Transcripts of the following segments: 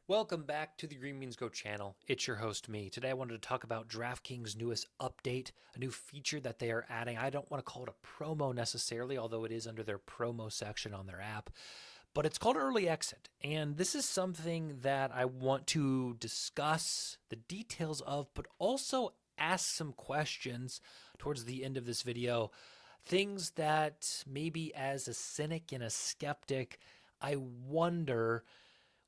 Welcome back to the Green Beans Go channel. It's your host, me. Today I wanted to talk about DraftKings' newest update, a new feature that they are adding. I don't want to call it a promo necessarily, although it is under their promo section on their app, but it's called Early Exit. And this is something that I want to discuss the details of, but also ask some questions towards the end of this video. Things that maybe as a cynic and a skeptic, I wonder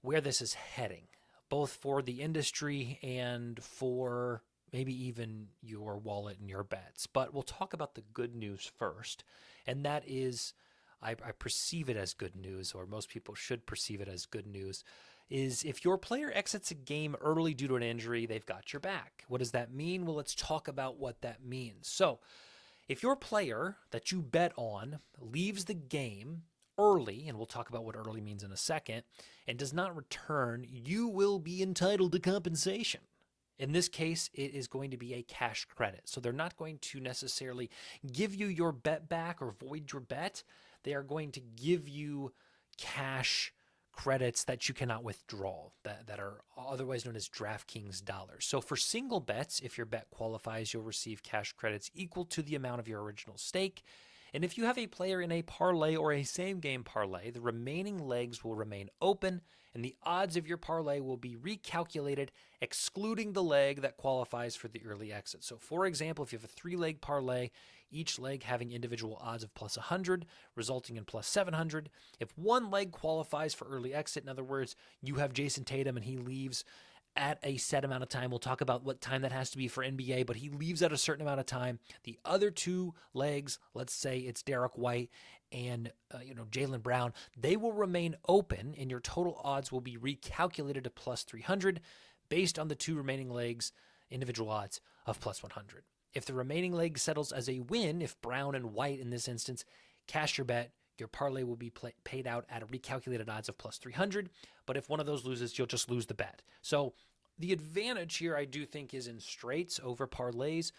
where this is heading, both for the industry and for maybe even your wallet and your bets. But we'll talk about the good news first, and that is, I perceive it as good news, or most people should perceive it as good news, is if your player exits a game early due to an injury, they've got your back. What does that mean? Well, let's talk about what that means. So if your player that you bet on leaves the game early, and we'll talk about what early means in a second, and does not return, you will be entitled to compensation. In this case, it is going to be a cash credit. So they're not going to necessarily give you your bet back or void your bet. They are going to give you cash credits that you cannot withdraw, that are otherwise known as DraftKings dollars. So for single bets, if your bet qualifies, you'll receive cash credits equal to the amount of your original stake. And if you have a player in a parlay or a same game parlay, the remaining legs will remain open and the odds of your parlay will be recalculated, excluding the leg that qualifies for the early exit. So for example, if you have a 3-leg parlay, each leg having individual odds of plus 100, resulting in plus 700. If one leg qualifies for early exit, in other words, you have Jason Tatum and he leaves at a set amount of time. We'll talk about what time that has to be for NBA, but he leaves at a certain amount of time. The other two legs, let's say it's Derek White and Jaylen Brown, they will remain open, and your total odds will be recalculated to plus 300 based on the two remaining legs' individual odds of plus 100. If the remaining leg settles as a win, if Brown and White in this instance cash your bet, your parlay will be paid out at a recalculated odds of plus 300. But if one of those loses, you'll just lose the bet. So the advantage here, I do think, is in straights over parlays.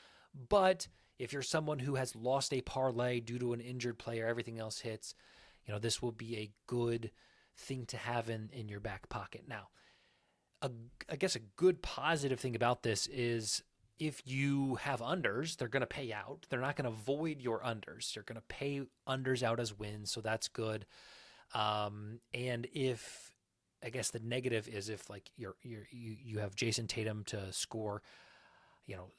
But if you're someone who has lost a parlay due to an injured player, everything else hits, this will be a good thing to have in your back pocket. Now, I guess a good positive thing about this is if you have unders, they're going to pay out. They're not going to void your unders. They're going to pay unders out as wins, so that's good. And if, I guess the negative is if like you have Jason Tatum to score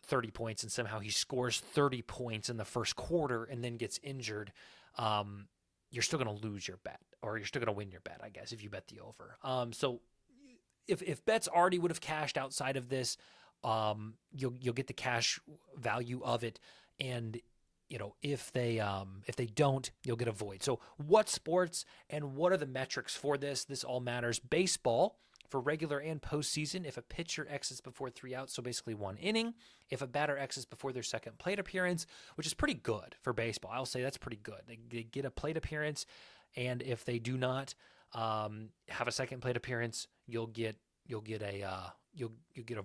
30 points and somehow he scores 30 points in the first quarter and then gets injured, you're still going to lose your bet, or you're still going to win your bet, I guess, if you bet the over. So if bets already would have cashed outside of this, you'll get the cash value of it, and if they don't, you'll get a void. So what sports and what are the metrics for this? This all matters. Baseball, for regular and postseason, if a pitcher exits before 3 outs, so basically 1 inning, if a batter exits before their second plate appearance, which is pretty good for baseball, I'll say that's pretty good. They get a plate appearance, and if they do not have a second plate appearance, you'll get a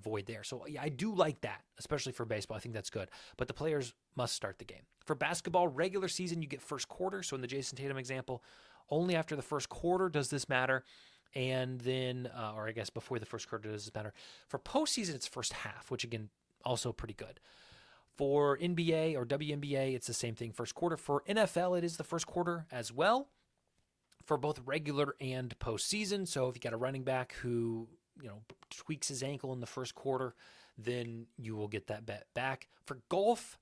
void there. So yeah, I do like that, especially for baseball. I think that's good. But the players must start the game. For basketball, regular season, you get first quarter. So in the Jason Tatum example, only after the first quarter does this matter. And then, or I guess before the first quarter does this matter. For postseason, it's first half, which again, also pretty good. For NBA or WNBA, it's the same thing, first quarter. For NFL, it is the first quarter as well, for both regular and postseason. So if you got a running back who tweaks his ankle in the first quarter, then you will get that bet back. For golf,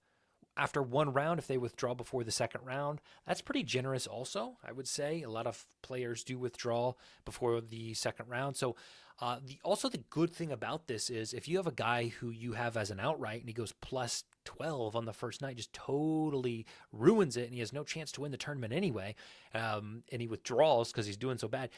after one round, if they withdraw before the second round, that's pretty generous also, I would say. A lot of players do withdraw before the second round. So the good thing about this is if you have a guy who you have as an outright and he goes plus 12 on the first night, just totally ruins it, and he has no chance to win the tournament anyway, and he withdraws because he's doing so bad,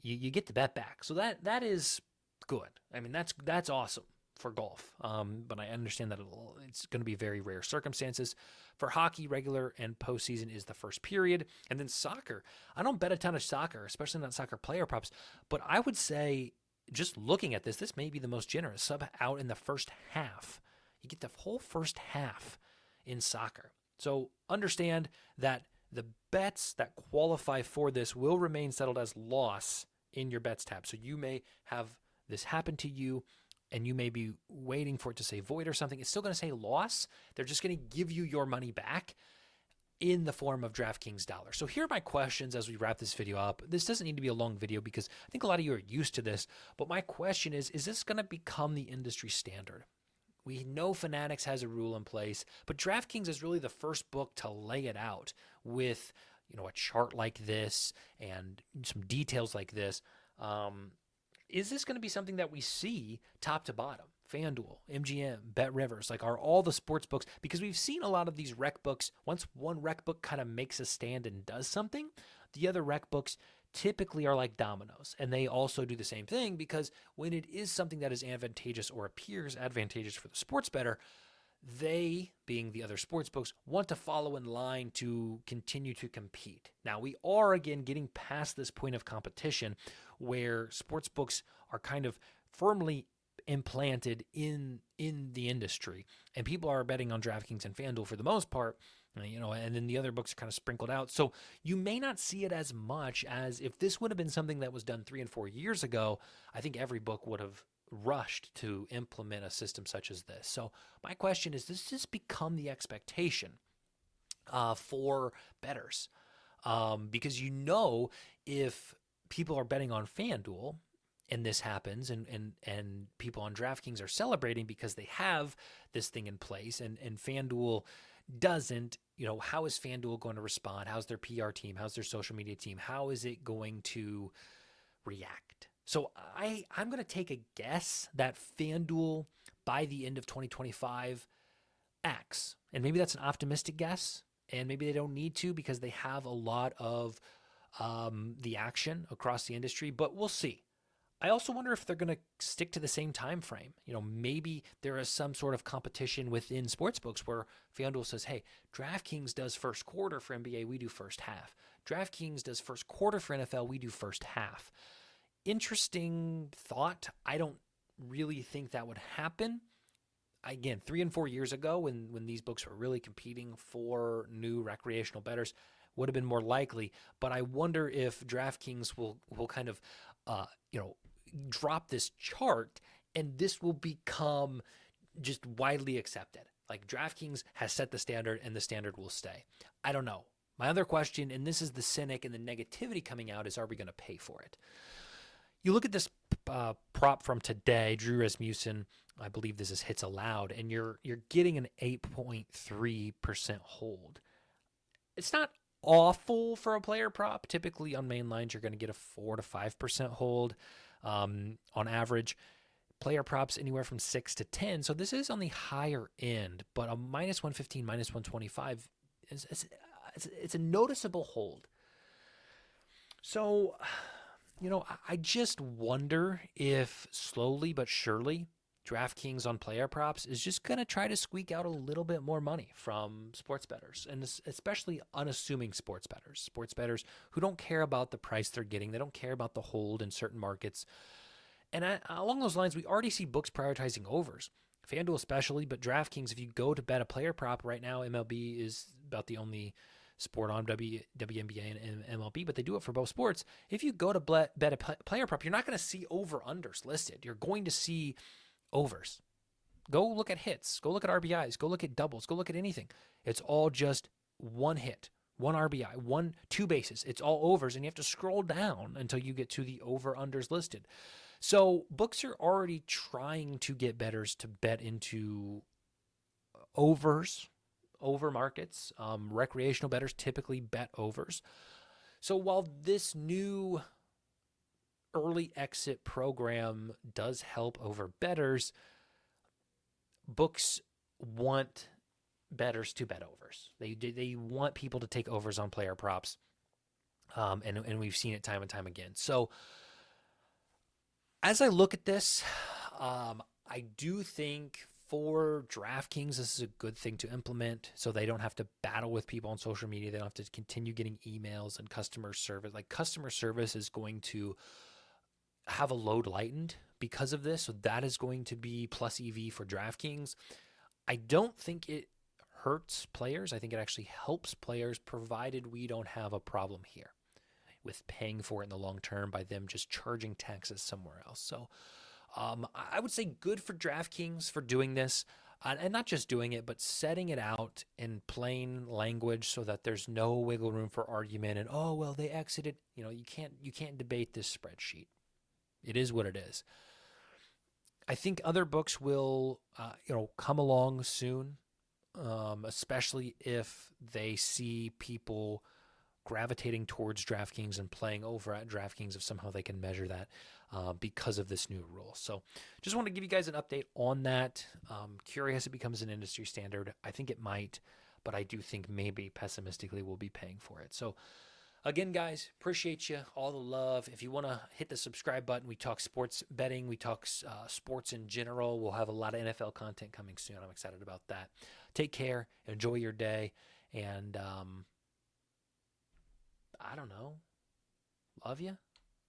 you get the bet back. So that is good. I mean, that's awesome for golf. But I understand that it's going to be very rare circumstances. For hockey, regular and postseason is the first period. And then soccer. I don't bet a ton of soccer, especially not soccer player props. But I would say, just looking at this may be the most generous. Sub out in the first half. You get the whole first half in soccer. So understand that the bets that qualify for this will remain settled as loss in your bets tab. So you may have this happened to you and you may be waiting for it to say void or something, it's still going to say loss. They're just going to give you your money back in the form of DraftKings dollars. So here are my questions as we wrap this video up. This doesn't need to be a long video because I think a lot of you are used to this, but my question is this going to become the industry standard? We know Fanatics has a rule in place, but DraftKings is really the first book to lay it out with, a chart like this and some details like this. Is this going to be something that we see top to bottom? FanDuel, MGM, BetRivers, are all the sports books, because we've seen a lot of these rec books. Once one rec book kind of makes a stand and does something, the other rec books typically are like dominoes, and they also do the same thing, because when it is something that is advantageous or appears advantageous for the sports bettor, they, being the other sports books, want to follow in line to continue to compete. Now, we are, again, getting past this point of competition where sports books are kind of firmly implanted in the industry, and people are betting on DraftKings and FanDuel for the most part, and then the other books are kind of sprinkled out. So you may not see it as much as if this would have been something that was done 3 and 4 years ago. I think every book would have rushed to implement a system such as this. So my question is, does this become the expectation for bettors? Because if people are betting on FanDuel and this happens, and people on DraftKings are celebrating because they have this thing in place, and FanDuel doesn't, how is FanDuel going to respond? How's their PR team? How's their social media team? How is it going to react? So I'm going to take a guess that FanDuel, by the end of 2025, acts. And maybe that's an optimistic guess, and maybe they don't need to because they have a lot of the action across the industry, but we'll see. I also wonder if they're going to stick to the same time frame. Maybe there is some sort of competition within sportsbooks where FanDuel says, hey, DraftKings does first quarter for NBA, we do first half. DraftKings does first quarter for NFL, we do first half. Interesting thought. I don't really think that would happen. Again, 3 and 4 years ago, when these books were really competing for new recreational bettors, would have been more likely. But I wonder if DraftKings will kind of, drop this chart, and this will become just widely accepted. Like, DraftKings has set the standard, and the standard will stay. I don't know. My other question, and this is the cynic and the negativity coming out, is, are we going to pay for it? You look at this prop from today, Drew Rasmussen, I believe this is hits allowed, and you're getting an 8.3% hold. It's not awful for a player prop. Typically on main lines, you're going to get a 4 to 5% hold on average. Player props anywhere from 6 to 10. So this is on the higher end, but a minus 115, minus 125 it's a noticeable hold. So, I just wonder if slowly but surely DraftKings on player props is just going to try to squeak out a little bit more money from sports bettors, and especially unassuming sports bettors who don't care about the price they're getting. They don't care about the hold in certain markets. And along those lines, we already see books prioritizing overs, FanDuel especially, but DraftKings, if you go to bet a player prop right now, MLB is about the only sport on WNBA and MLB, but they do it for both sports. If you go to bet a player prop, you're not going to see over-unders listed. You're going to see overs. Go look at hits. Go look at RBIs. Go look at doubles. Go look at anything. It's all just one hit, one RBI, two bases. It's all overs, and you have to scroll down until you get to the over-unders listed. So books are already trying to get bettors to bet into over markets. Recreational bettors typically bet overs. So while this new early exit program does help over bettors, books want bettors to bet overs. They want people to take overs on player props, and we've seen it time and time again. So as I look at this, I do think for DraftKings, this is a good thing to implement so they don't have to battle with people on social media. They don't have to continue getting emails and customer service. Like, customer service is going to have a load lightened because of this. So that is going to be plus EV for DraftKings. I don't think it hurts players. I think it actually helps players, provided we don't have a problem here with paying for it in the long term by them just charging taxes somewhere else. So I would say good for DraftKings for doing this, and not just doing it, but setting it out in plain language so that there's no wiggle room for argument. And oh well, they exited. You can't debate this spreadsheet. It is what it is. I think other books will come along soon, especially if they see people gravitating towards DraftKings and playing over at DraftKings if somehow they can measure that because of this new rule. So just want to give you guys an update on that. Curious it becomes an industry standard. I think it might, but I do think maybe pessimistically we'll be paying for it. So again, guys, appreciate you, all the love. If you want to hit the subscribe button, we talk sports betting, we talk sports in general. We'll have a lot of NFL content coming soon. I'm excited about that. Take care, enjoy your day, and I don't know. Love you.